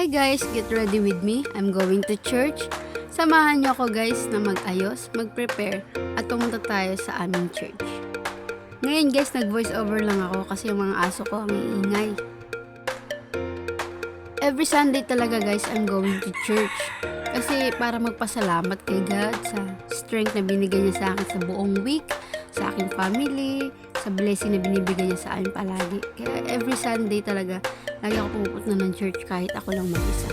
Hi guys, get ready with me. I'm going to church. Samahan niyo ako guys na mag-ayos, mag-prepare at pumunta tayo sa aming church. Ngayon guys, nag-voice over lang ako kasi yung mga aso ko ang iingay. Every Sunday talaga guys, I'm going to church. Kasi para magpasalamat kay God sa strength na binigay niya sa akin sa buong week, sa aking family, sa blessing na binibigay niya sa akin palagi. Kaya every Sunday talaga, lagi ako pumupunta ng church kahit ako lang mag-isa.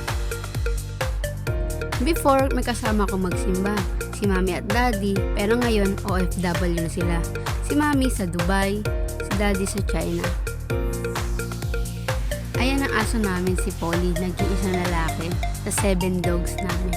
Before, may kasama ako magsimba, si Mami at Daddy, pero ngayon OFW na sila. Si Mami sa Dubai, si Daddy sa China. Ayan ang aso namin si Polly, nag-iisang lalaki sa 7 dogs namin.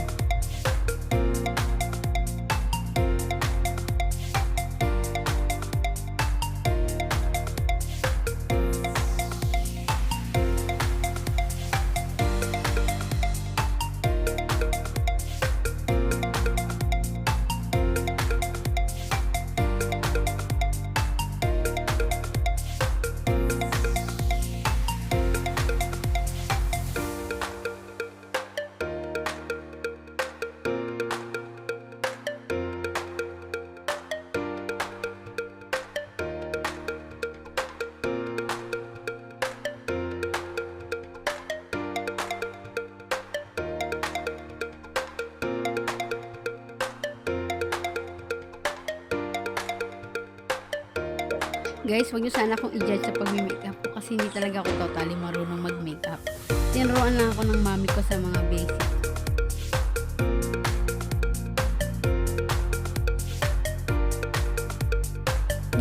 Guys, wag nyo sana akong i-judge sa pag-makeup ko kasi hindi talaga ako totally marunong mag-makeup. Tinuruan lang ako ng mami ko sa mga basic.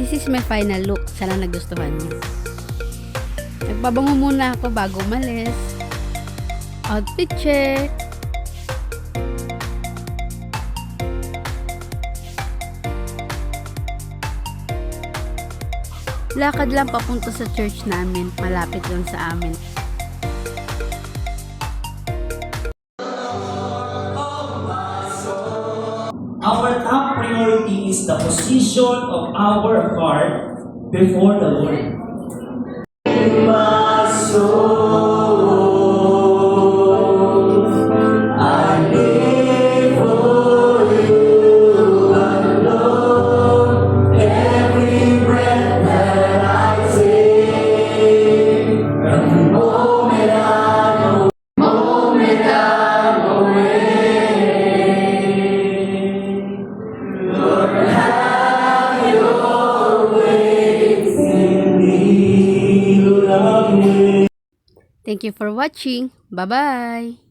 This is my final look. Sana nagustuhan nyo. Nagbabango muna ako bago umalis. Outfit check! Lakad lang papunta sa church namin, malapit lang sa amin. Our top priority is the position of our heart before the Lord. My soul, I live for you alone. Every breath that I take, every moment I'm away. Lord, have your way in me, Lord, have your way. Thank you for watching. Bye-bye!